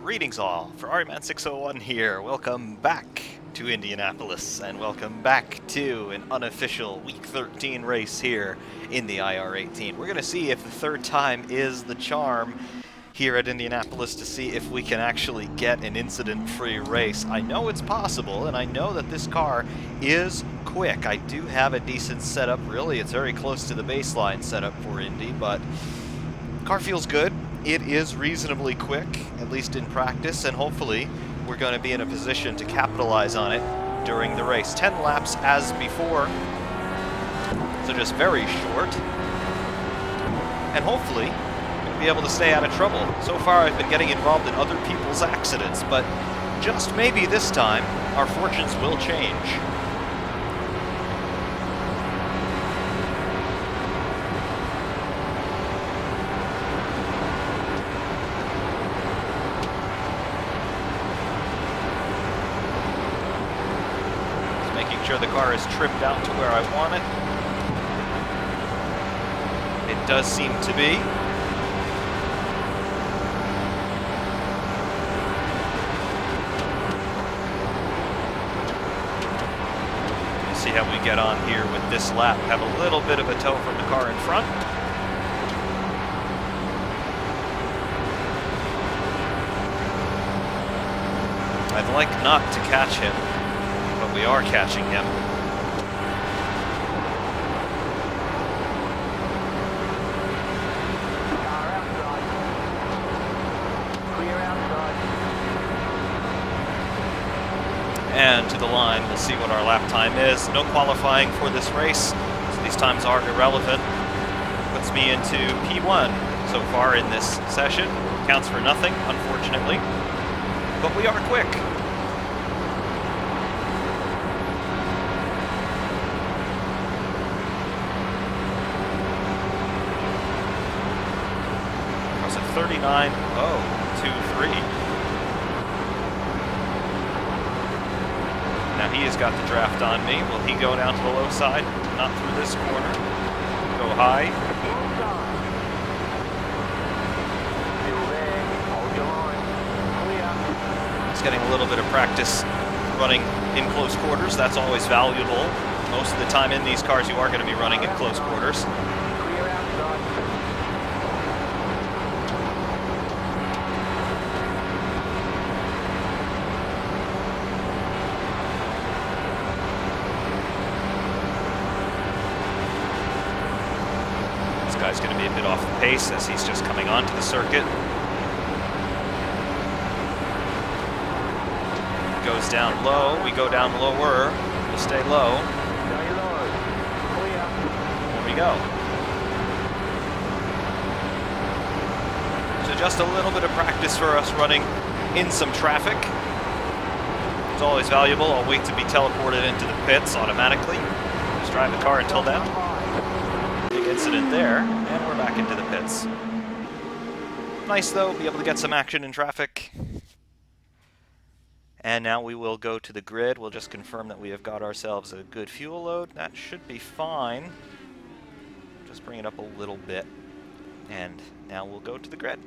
Greetings all, Ferrari-Man 601 here. Welcome back to Indianapolis, and welcome back to an unofficial Week 13 race here in the IR-18. We're going to see if the third time is the charm here at Indianapolis to see if we can actually get an incident-free race. I know it's possible, and I know that this car is quick. I do have a decent setup, really. It's very close to the baseline setup for Indy, but the car feels good. It is reasonably quick, at least in practice, and hopefully we're going to be in a position to capitalize on it during the race. 10 laps as before, so just very short, and hopefully we'll be able to stay out of trouble. So far I've been getting involved in other people's accidents, but just maybe this time our fortunes will change. Sure the car is trimmed out to where I want it. It does seem to be. We'll see how we get on here with this lap. Have a little bit of a tow from the car in front. I'd like not to catch him. We are catching him. And to the line, we'll see what our lap time is. No qualifying for this race, so these times are irrelevant. Puts me into P1 so far in this session. Counts for nothing, unfortunately. But we are quick. Was it 39? Oh, 2-3. Now he has got the draft on me. Will he go down to the low side? Not through this corner. Go high. He's getting a little bit of practice running in close quarters. That's always valuable. Most of the time in these cars you are going to be running in close quarters. Guy's going to be a bit off the pace as he's just coming onto the circuit. Goes down low. We go down lower. We'll stay low. There we go. So just a little bit of practice for us running in some traffic. It's always valuable. I'll wait to be teleported into the pits automatically. Just drive the car until then. Incident there, and we're back into the pits. Nice though, be able to get some action in traffic. And now we will go to the grid. We'll just confirm that we have got ourselves a good fuel load. That should be fine. Just bring it up a little bit. And now we'll go to the grid.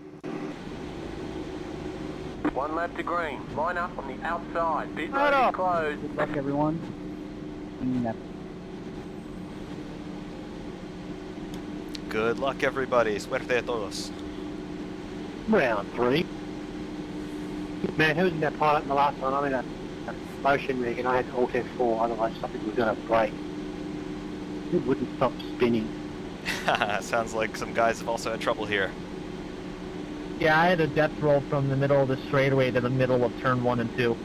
One lap to green. Line up on the outside. Pit road closed. Good luck, everyone. Good luck, everybody. Suerte a todos. Round 3. Man, who was in that pilot in the last one? I'm in a motion rig and I had Alt F4, otherwise something was going to break. It wouldn't stop spinning. Sounds like some guys have also had trouble here. Yeah, I had a death roll from the middle of the straightaway to the middle of turn 1 and 2.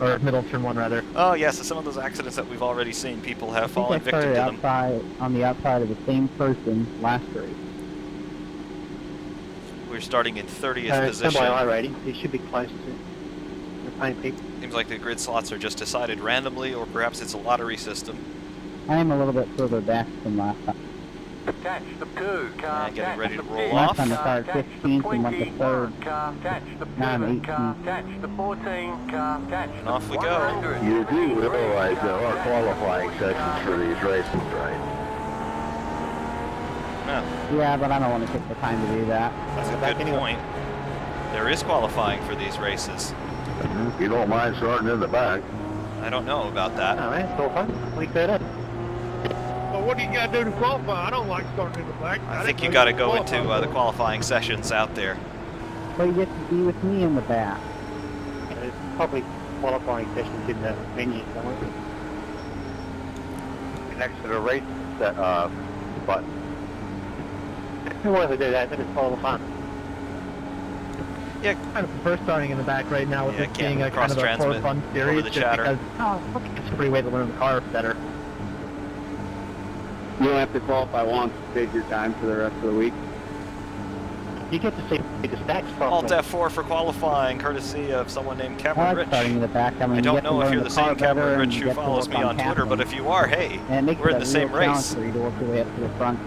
Or middle of turn 1, rather. Oh, yes, so some of those accidents that we've already seen, people have fallen victim to them. On the outside of the same person last race. We're starting in 30th position. By iRating, it should be close to the same people. Seems like the grid slots are just decided randomly, or perhaps it's a lottery system. I am a little bit further back from last time. Catch the 2 car. And getting ready to roll Last off. time I started 15th and went to 3rd. Car. Catch the 9, 7 car. Catch the 14 car. Catch And the off we go. 100. You do realize there are qualifying sessions for these races, right? Yeah, Yeah, but I don't want to take the time to do that. that's a good point. There is qualifying for these races. If you don't mind starting in the back. I don't know about that. Alright, it's all fun. We cleared up. Well, what do you got to do to qualify? I don't like starting in the back. I think you got to go into the qualifying sessions out there. But you get to be with me in the back. There's probably qualifying sessions in the venue somewhere. Next to the race button. Who wants to do that? Then it's all the fun. Yeah, Kind of prefer starting in the back right now with Yeah, this can't being a kind of a cross-transmit for fun over series. the just chatter. because, look, it's a free way to learn the car better. You don't have to qualify once to save your time for the rest of the week. You get to see the stacks Alt properly. F4 for qualifying, courtesy of someone named I Cameron like Rich. starting in the back. I mean, I you don't get to know if learn you're the car same Cameron better, and Rich you who get to follows work me on Twitter, tapping. but if you are, hey, And it makes we're it in a the real same challenge race. for you to work your way up to the front.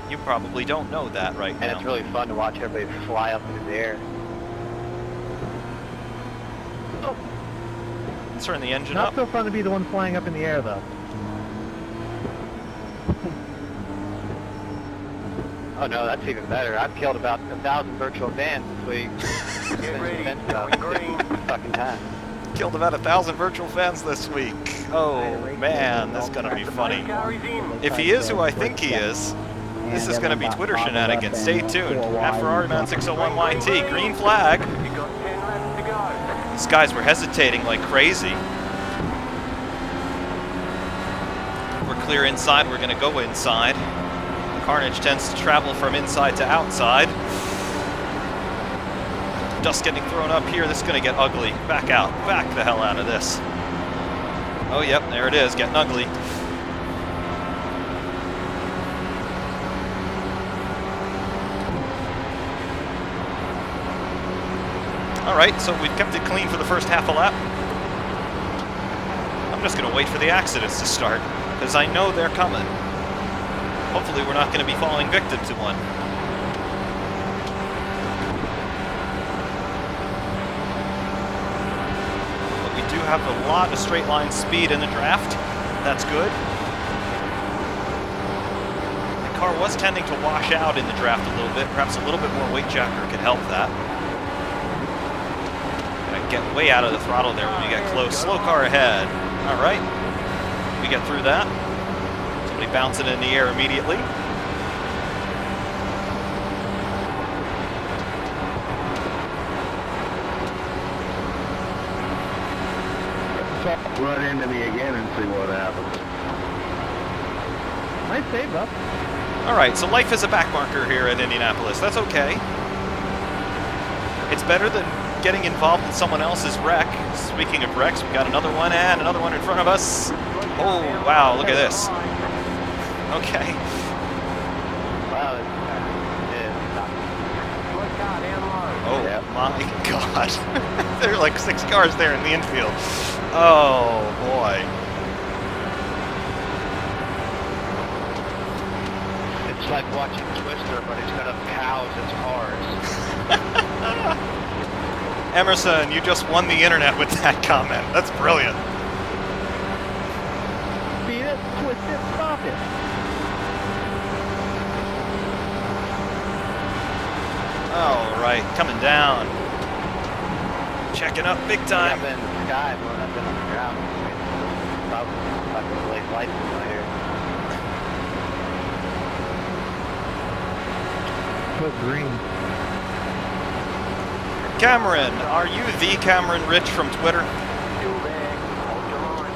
You probably don't know that right And it's now. really fun to watch everybody fly up into the air. Let's turn the engine Not up. so fun to be the one flying up in the air, though. Oh no, that's even better. I've killed about 1,000 virtual fans this week. Get ready, going green. Fucking time. Killed about 1,000 virtual fans this week. Oh man, that's gonna be funny. Carries in. If he is who I think he is, this is gonna be Twitter shenanigans. Stay tuned. At FerrariMan 601YT, green flag. You got 10 laps to go. These guys were hesitating like crazy. We're clear inside, we're gonna go inside. Carnage tends to travel from inside to outside. Dust getting thrown up here, this is gonna get ugly. Back out, back the hell out of this. Oh yep, there it is, getting ugly. Alright, so we've kept it clean for the first half a lap. I'm just gonna wait for the accidents to start, because I know they're coming. Hopefully we're not going to be falling victim to one. But we do have a lot of straight line speed in the draft. That's good. The car was tending to wash out in the draft a little bit. Perhaps a little bit more weight jacker could help that. Gotta get way out of the throttle there when we get close. Slow car ahead. All right. We get through that. Somebody bouncing in the air immediately. Run into me again and see what happens. Nice save, though. All right, so life is a backmarker here at Indianapolis. That's okay. It's better than getting involved in someone else's wreck. Speaking of wrecks, we got another one and another one in front of us. Oh, wow, look at this. Okay. Wow, Slow car down low. Oh, my God. There are like 6 cars there in the infield. Oh, boy. it's like watching Twister, but it's got cows as cars. Emerson, you just won the internet with that comment. That's brilliant. Beat it, twist it, stop it. All right, coming down. Checking up big time. I've been in the sky more than I've been on the ground. Probably fucking late lights in here. Put green. Cameron, are you the Cameron Rich from Twitter? Still there. Hold your line.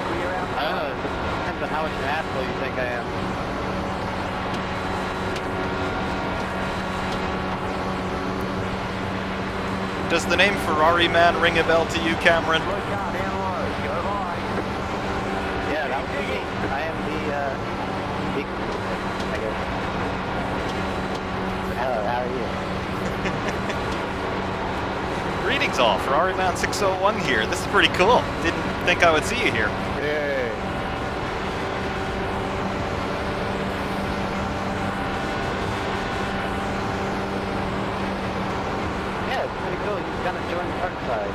Clear out. I don't know, it depends on how much of an asshole you think I am. Does the name Ferrari Man ring a bell to you, Cameron? Slow car down low. Go high. Yeah, that was me. I am the, I guess. Hello, how are you? Greetings all, Ferrari Man 601 here. This is pretty cool. Didn't think I would see you here. Hey. Yeah, it's pretty cool. You kind of join the dark side.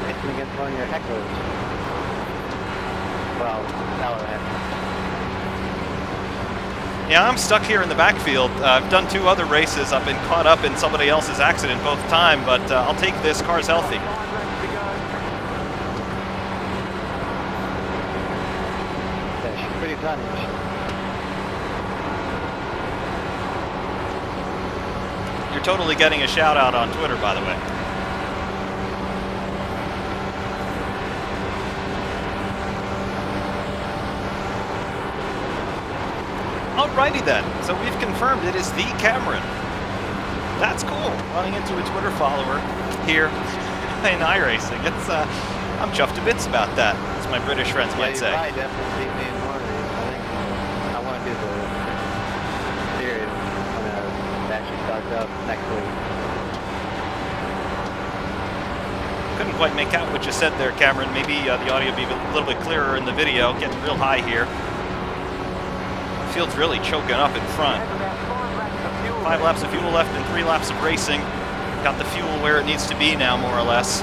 Racing against one of your hecklers. Well, Valorant. Yeah, I'm stuck here in the backfield. I've done 2 other races. I've been caught up in somebody else's accident both time, but I'll take this. Car's healthy. Yeah, she's pretty tiny. You're totally getting a shout out on Twitter, by the way. Alrighty then, so we've confirmed it is the Cameron. That's cool. Running into a Twitter follower here in iRacing. It's I'm chuffed to bits about that, as my British friends might say. I definitely see me in one of these. I think I want to do the series when it actually starts up next week. Couldn't quite make out what you said there, Cameron. Maybe the audio will be a little bit clearer in the video. Getting real high here. Field's really choking up in front. 5 laps of fuel left and 3 laps of racing. Got the fuel where it needs to be now, more or less.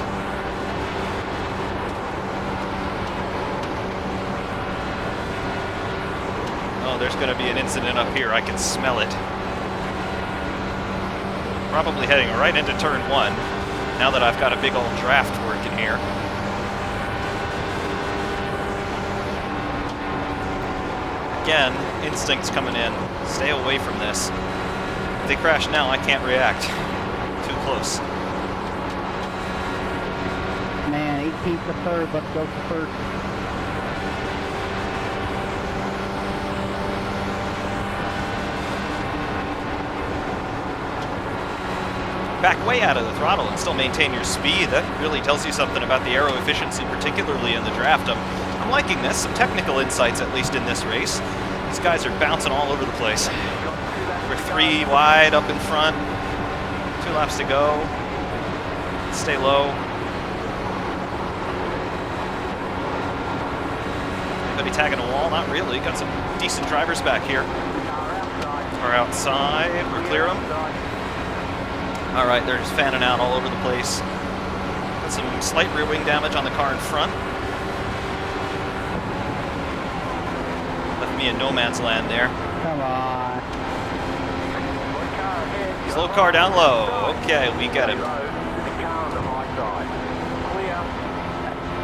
Oh, there's going to be an incident up here. I can smell it. Probably heading right into turn 1, now that I've got a big old draft working here. Again, instincts coming in. Stay away from this. If they crash now, I can't react. Too close. Man, 18th to 3rd, let's go for 1st. Back way out of the throttle and still maintain your speed. That really tells you something about the aero efficiency, particularly in the draft. I'm liking this. Some technical insights, at least in this race. These guys are bouncing all over the place. We're 3 wide up in front. 2 laps to go. Stay low. Anybody tagging a wall? Not really. Got some decent drivers back here. We're outside. We're clear them. All right, they're just fanning out all over the place. Got some slight rear wing damage on the car in front. Left me in no man's land there. Come on. Slow car down low. Okay, we got him.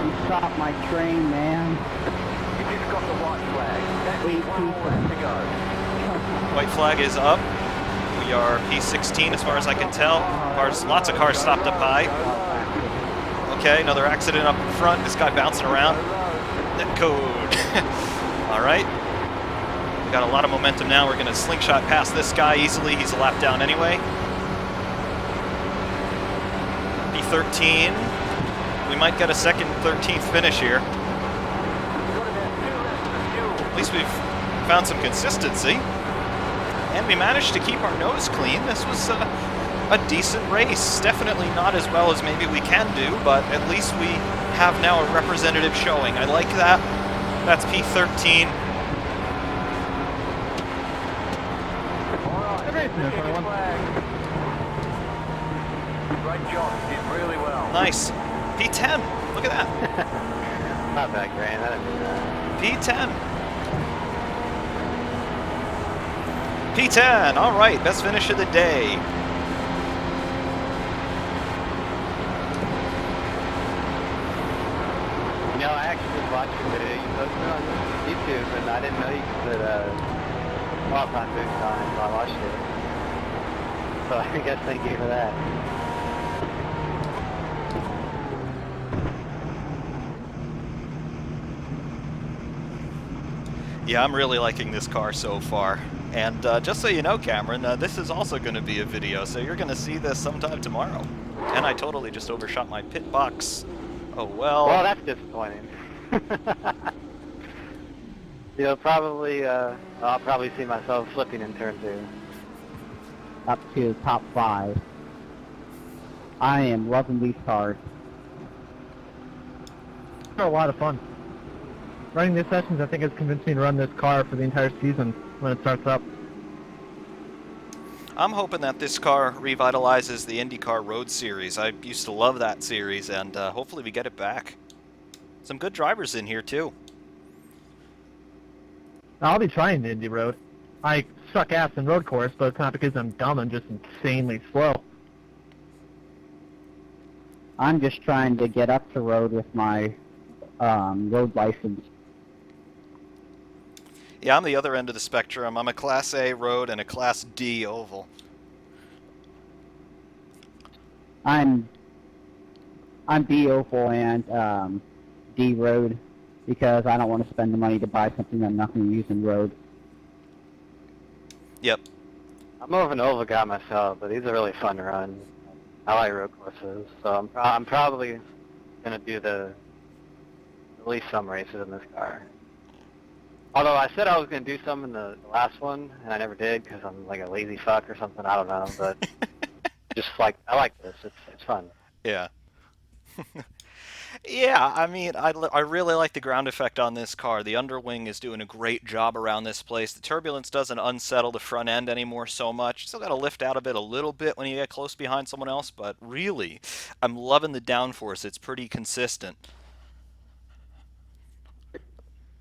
You stopped my train, man. You just got the white flag. Wait, Left to go. White flag is up. We are P16 as far as I can tell. Cars, lots of cars stopped up high. Okay, another accident up in front. This guy bouncing around. Net code. All right. We got a lot of momentum now. We're going to slingshot past this guy easily. He's a lap down anyway. P13. We might get a second 13th finish here. At least we've found some consistency. And we managed to keep our nose clean. This was a decent race. Definitely not as well as maybe we can do, but at least we have now a representative showing. I like that. That's P13. Great job. You did really well. Nice. P10. Look at that. Not bad, Grant. I didn't do that. P10. P10, all right, best finish of the day. You know, I actually was watching the video you posted on YouTube, and I didn't know you could put all-time boost on it, so I watched it. So I guess thank you for that. Yeah, I'm really liking this car so far. And just so you know, Cameron, this is also going to be a video, so you're going to see this sometime tomorrow. And I totally just overshot my pit box. Oh, well. Well, that's disappointing. You'll probably, I'll probably see myself flipping in turn 2. Up to top 5. I am loving these cars. They're a lot of fun. Running these sessions, I think, has convinced me to run this car for the entire season when it starts up. I'm hoping that this car revitalizes the IndyCar Road Series. I used to love that series, and hopefully we get it back. Some good drivers in here, too. I'll be trying the Indy Road. I suck ass in road course, but it's not because I'm dumb. I'm just insanely slow. I'm just trying to get up to road with my road license. Yeah, I'm the other end of the spectrum. I'm a Class A road and a Class D oval. I'm B oval and D road because I don't want to spend the money to buy something I'm not going to use in road. Yep. I'm more of an oval guy myself, but these are really fun to run. I like road courses, so I'm probably gonna do at least some races in this car. Although I said I was gonna do some in the last one, and I never did because I'm like a lazy fuck or something. I don't know, but just like I like this. It's fun. Yeah. Yeah, I mean, I really like the ground effect on this car. The underwing is doing a great job around this place. The turbulence doesn't unsettle the front end anymore so much. Still got to lift out a little bit when you get close behind someone else, but really, I'm loving the downforce. It's pretty consistent.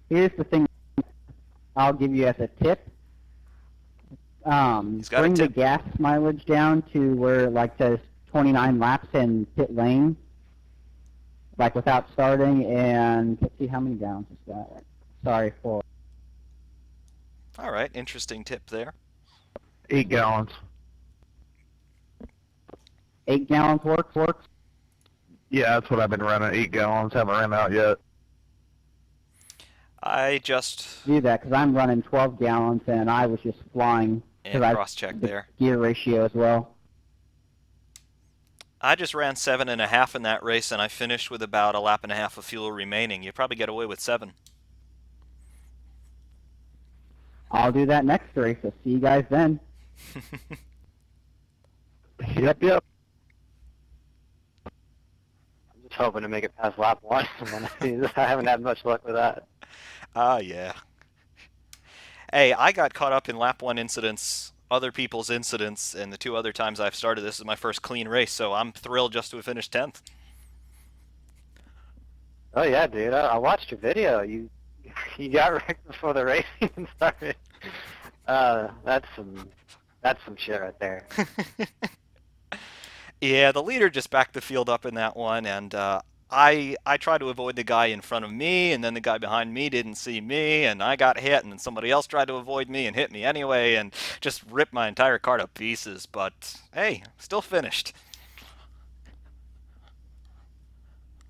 Here's the thing I'll give you as a tip. He's got a Bring the tip. gas mileage down to where it like says 29 laps in pit lane, like without starting, and let's see how many gallons is that. Sorry for. All right, interesting tip there. 8 gallons. 8 gallons works. Yeah, that's what I've been running. 8 gallons. Haven't ran out yet. I just Do that because I'm running 12 gallons and I was just flying because I cross-checked the there. gear ratio as well. I just ran 7.5 in that race, and I finished with about a lap and a half of fuel remaining. You probably get away with 7. I'll do that next race. I'll see you guys then. Yep. I'm just hoping to make it past lap 1. I haven't had much luck with that. Ah, yeah. Hey, I got caught up in lap 1 incidents, other people's incidents, and the 2 other times I've started. This is my first clean race, so I'm thrilled just to have finished 10th. Oh yeah, dude. I watched your video. You got wrecked before the race even started. That's some shit right there. Yeah, the leader just backed the field up in that one, and I tried to avoid the guy in front of me, and then the guy behind me didn't see me, and I got hit, and then somebody else tried to avoid me and hit me anyway, and just ripped my entire car to pieces. But hey, still finished.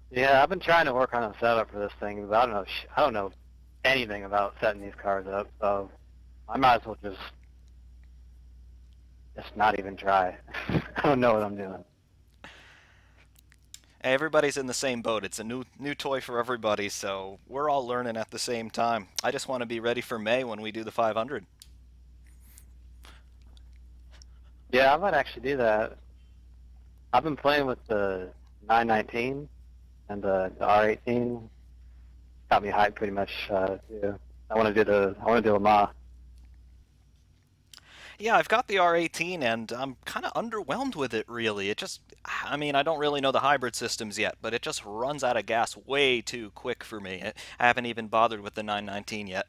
Yeah, I've been trying to work on a setup for this thing, but I don't know anything about setting these cars up, so I might as well just not even try. I don't know what I'm doing. Hey, everybody's in the same boat. It's a new toy for everybody, so we're all learning at the same time. I just want to be ready for May when we do the 500. Yeah, I might actually do that. I've been playing with the 919 and the R18. Got me hyped pretty much too. I want to do a Ma. Yeah, I've got the R18, and I'm kind of underwhelmed with it, really. I mean, I don't really know the hybrid systems yet, but it just runs out of gas way too quick for me. I haven't even bothered with the 919 yet.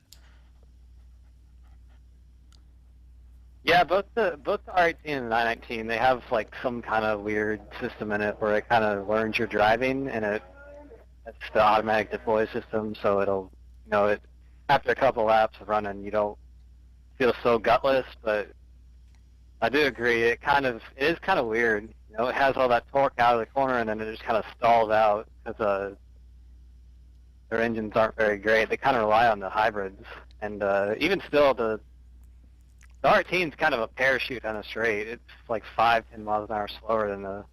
Yeah, both the R18 and the 919, they have like some kind of weird system in it where it kind of learns your driving, and it's the automatic deploy system, so it'll, after a couple laps of running, you don't feel so gutless, but I do agree, it is kind of weird. It has all that torque out of the corner, and then it just kind of stalls out because their engines aren't very great. They kind of rely on the hybrids, and even still, the R18 is kind of a parachute on a straight. It's like 5-10 miles an hour slower than the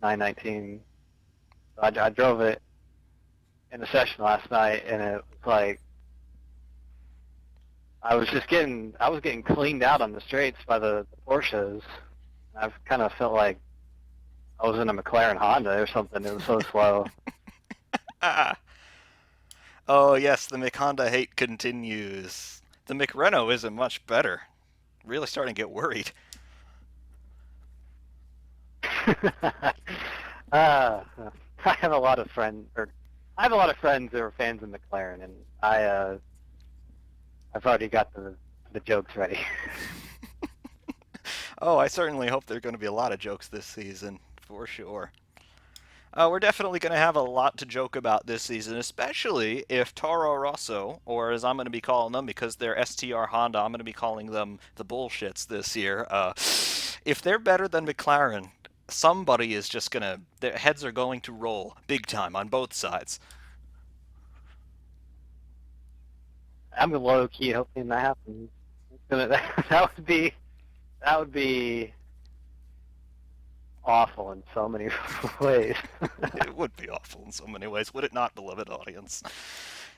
919. So I drove it in the session last night, and it was like I was getting cleaned out on the straights by the Porsches. I've kind of felt like I was in a McLaren Honda or something. It was so slow. Oh, yes, the McHonda hate continues. The McRenault isn't much better. Really starting to get worried. I have a lot of friends who are fans of McLaren, and I've already got the the jokes ready. Oh, I certainly hope there are going to be a lot of jokes this season, for sure. We're definitely going to have a lot to joke about this season, especially if Toro Rosso, or as I'm going to be calling them because they're STR Honda, I'm going to be calling them the bullshits this year. If they're better than McLaren, somebody is just going to, their heads are going to roll big time on both sides. I'm low key hoping that happens. That would be awful in so many ways. It would be awful in so many ways, would it not, beloved audience?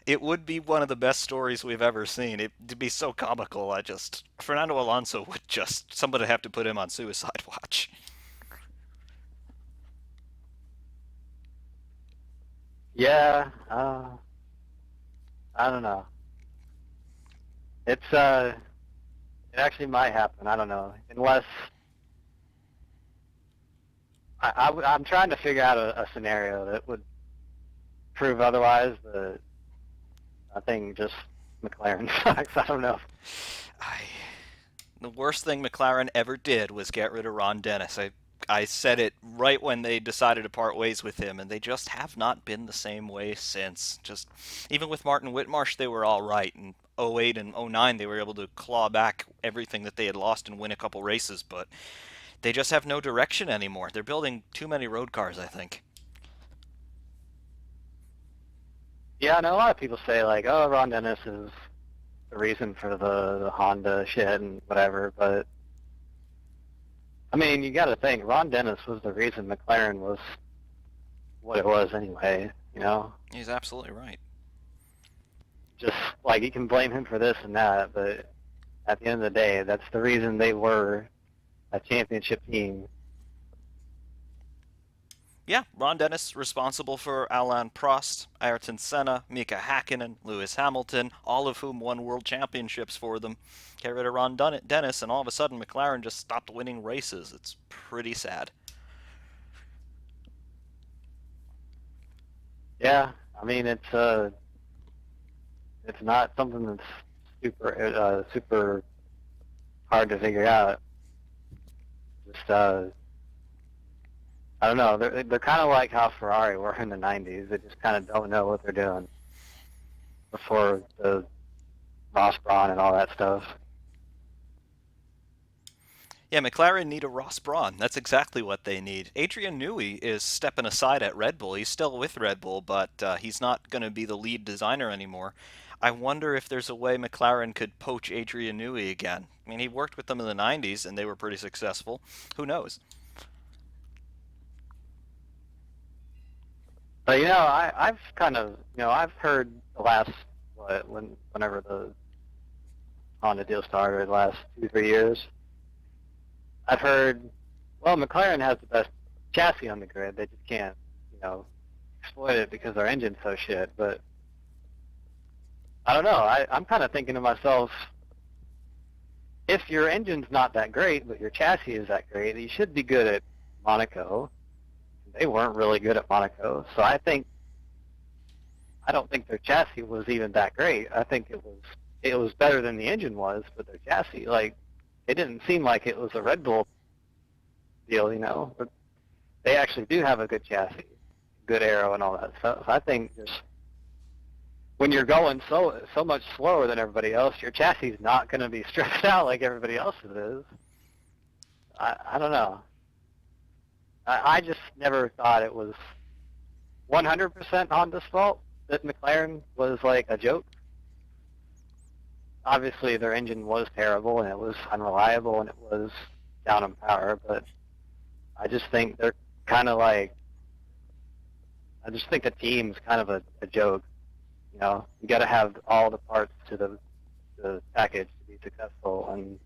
It would be one of the best stories we've ever seen. It'd be so comical. Fernando Alonso would just, somebody would have to put him on suicide watch. Yeah, I don't know. It actually might happen. I don't know, unless I'm trying to figure out a scenario that would prove otherwise. But I think just McLaren sucks. I don't know. The worst thing McLaren ever did was get rid of Ron Dennis. I said it right when they decided to part ways with him, and they just have not been the same way since. Just even with Martin Whitmarsh, they were all right. In '08 and '09, they were able to claw back everything that they had lost and win a couple races, but they just have no direction anymore. They're building too many road cars, I think. Yeah, I know a lot of people say like, "Oh, Ron Dennis is the reason for the Honda shit and whatever," but I mean, you got to think Ron Dennis was the reason McLaren was what it was anyway. You know, He's absolutely right. just like you can blame him for this and that, but at the end of the day, that's the reason they were a championship team. Yeah, Ron Dennis responsible for Alain Prost, Ayrton Senna, Mika Hakkinen, Lewis Hamilton, all of whom won world championships for them. Get rid of Ron Dennis, and all of a sudden McLaren just stopped winning races. It's pretty sad. Yeah, I mean it's not something that's super hard to figure out. Just I don't know. They're kind of like how Ferrari were in the '90s. They just kind of don't know what they're doing before the Ross Brawn and all that stuff. Yeah, McLaren need a Ross Brawn. That's exactly what they need. Adrian Newey is stepping aside at Red Bull. He's still with Red Bull, but he's not going to be the lead designer anymore. I wonder if there's a way McLaren could poach Adrian Newey again. I mean, he worked with them in the '90s, and they were pretty successful. Who knows? But I've kind of I've heard the last whenever the Honda deal started, the last 2-3 years, I've heard, well, McLaren has the best chassis on the grid. They just can't exploit it because their engine's so shit. But I don't know. I'm kind of thinking to myself, if your engine's not that great, but your chassis is that great, you should be good at Monaco. They weren't really good at Monaco, so I don't think their chassis was even that great. I think it was better than the engine was, but their chassis, like, it didn't seem like it was a Red Bull deal, But they actually do have a good chassis, good aero, and all that stuff. I think just when you're going so much slower than everybody else, your chassis is not going to be stretched out like everybody else's is. I don't know. I just never thought it was 100% Honda's fault that McLaren was like a joke. Obviously, their engine was terrible, and it was unreliable, and it was down in power, but I just think they're kind of like, I just think the team's kind of a joke. You got to have all the parts to the package to be successful, and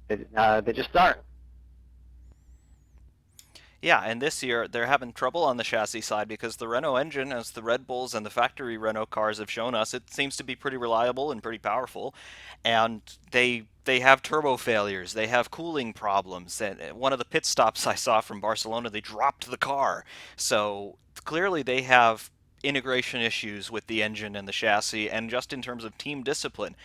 they just aren't. Yeah, and this year they're having trouble on the chassis side because the Renault engine, as the Red Bulls and the factory Renault cars have shown us, it seems to be pretty reliable and pretty powerful. And they have turbo failures, they have cooling problems. And one of the pit stops I saw from Barcelona, they dropped the car. So clearly they have integration issues with the engine and the chassis, and just in terms of team discipline.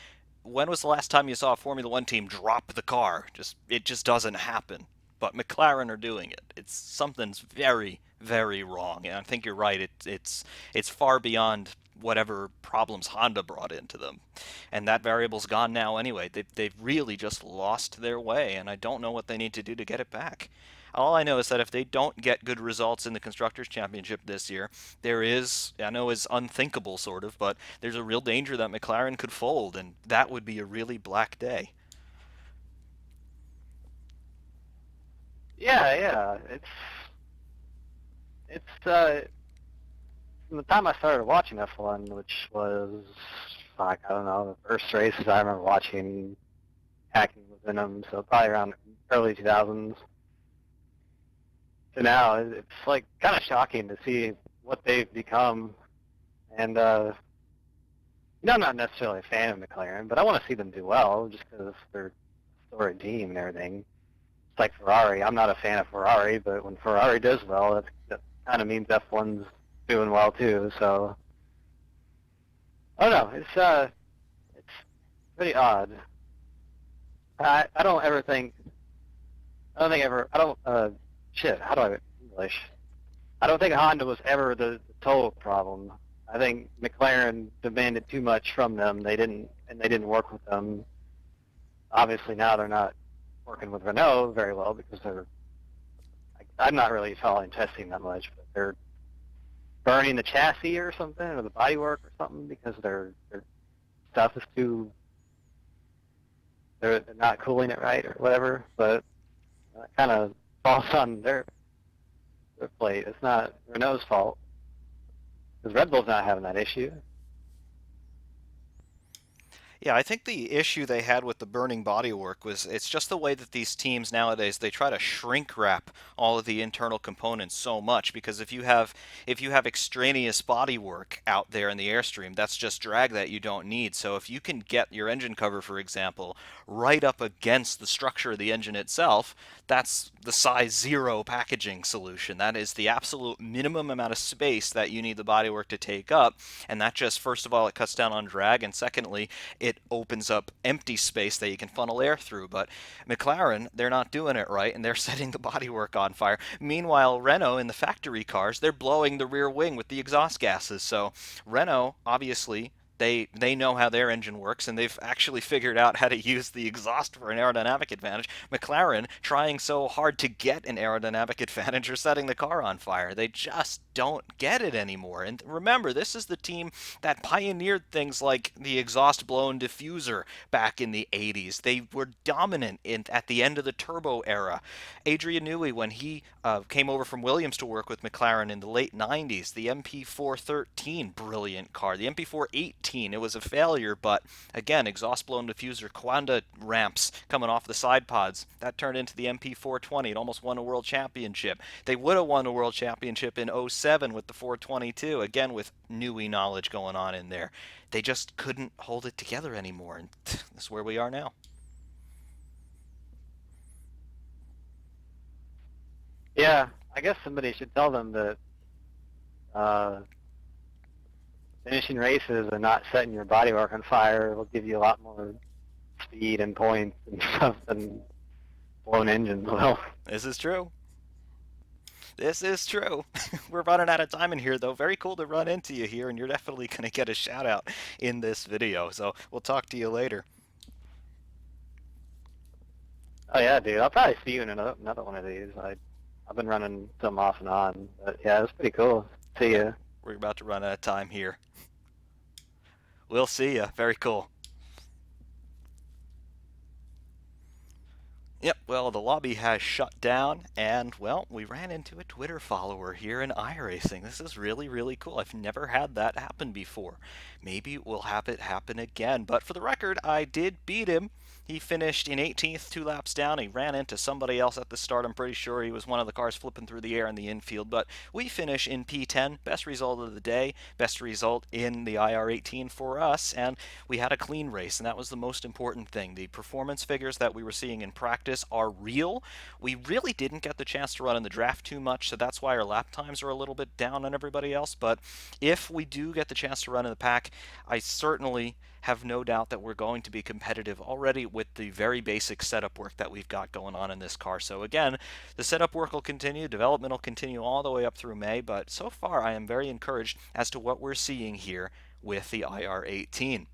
when was the last time you saw a Formula One team drop the car? It just doesn't happen. But McLaren are doing it. It's something's very, very wrong, and I think you're right. It's far beyond whatever problems Honda brought into them, and that variable's gone now anyway. They've really just lost their way, and I don't know what they need to do to get it back. All I know is that if they don't get good results in the Constructors' Championship this year, there is, I know is unthinkable sort of, but there's a real danger that McLaren could fold, and that would be a really black day. Yeah. It's from the time I started watching F1, which was like I don't know, the first races I remember watching hacking was in them, so probably around early 2000s. To now, it's like kind of shocking to see what they've become, and I'm not necessarily a fan of McLaren, but I want to see them do well just because they're a storied team and everything. It's like Ferrari. I'm not a fan of Ferrari, but when Ferrari does well, that kind of means F1's doing well too. So I don't know. It's pretty odd. I don't ever think. I don't think ever. I don't. Shit. How do I English? I don't think Honda was ever the total problem. I think McLaren demanded too much from them. They didn't work with them. Obviously now they're not working with Renault very well because I'm not really following testing that much, but they're burning the chassis or something, or the bodywork or something, because their stuff is they're not cooling it right or whatever. But it kind of falls on their plate. It's not Renault's fault because Red Bull's not having that issue. Yeah, I think the issue they had with the burning bodywork was it's just the way that these teams nowadays they try to shrink wrap all of the internal components so much because if you have extraneous bodywork out there in the airstream, that's just drag that you don't need. So if you can get your engine cover, for example, right up against the structure of the engine itself, that's the size 0 packaging solution. That is the absolute minimum amount of space that you need the bodywork to take up, and that just first of all it cuts down on drag, and secondly it opens up empty space that you can funnel air through. But McLaren, they're not doing it right, and they're setting the bodywork on fire. Meanwhile, Renault in the factory cars, they're blowing the rear wing with the exhaust gases. So Renault, obviously, they know how their engine works, and they've actually figured out how to use the exhaust for an aerodynamic advantage. McLaren, trying so hard to get an aerodynamic advantage, are setting the car on fire. They just don't get it anymore. And remember, this is the team that pioneered things like the exhaust-blown diffuser back in the 80s. They were dominant at the end of the turbo era. Adrian Newey, when he came over from Williams to work with McLaren in the late 90s, the MP413, brilliant car. The MP418, it was a failure, but again, exhaust-blown diffuser, Quanda ramps coming off the side pods. That turned into the MP420. It almost won a world championship. They would have won a world championship in '07 with the 422, again with Newey knowledge going on in there. They just couldn't hold it together anymore, and that's where we are now. Yeah, I guess somebody should tell them that finishing races and not setting your bodywork on fire will give you a lot more speed and points and stuff than blown engines will. This is true. This is true. We're running out of time in here, though. Very cool to run into you here, and you're definitely going to get a shout out in this video. So we'll talk to you later. Oh yeah, dude. I'll probably see you in another one of these. I've been running some off and on, but yeah, it's pretty cool. See ya. We're about to run out of time here. We'll see ya. Very cool. Yep, well, the lobby has shut down, and, well, we ran into a Twitter follower here in iRacing. This is really, really cool. I've never had that happen before. Maybe we'll have it happen again, but for the record, I did beat him. He finished in 18th, 2 laps down. He ran into somebody else at the start. I'm pretty sure he was one of the cars flipping through the air in the infield, but we finish in P10. Best result of the day, best result in the IR-18 for us, and we had a clean race, and that was the most important thing. The performance figures that we were seeing in practice are real. We really didn't get the chance to run in the draft too much, so that's why our lap times are a little bit down on everybody else, but if we do get the chance to run in the pack, I certainly have no doubt that we're going to be competitive already with the very basic setup work that we've got going on in this car. So again, the setup work will continue, development will continue all the way up through May, but so far I am very encouraged as to what we're seeing here with the IR-18.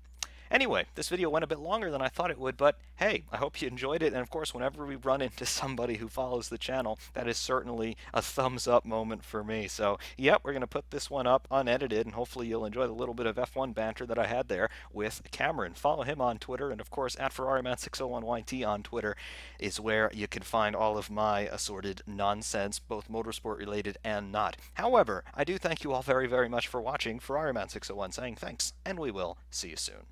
Anyway, this video went a bit longer than I thought it would, but hey, I hope you enjoyed it, and of course, whenever we run into somebody who follows the channel, that is certainly a thumbs up moment for me. So, yep, we're going to put this one up unedited, and hopefully you'll enjoy the little bit of F1 banter that I had there with Cameron. Follow him on Twitter, and of course, at FerrariMan601YT on Twitter is where you can find all of my assorted nonsense, both motorsport related and not. However, I do thank you all very, very much for watching. FerrariMan601 saying thanks, and we will see you soon.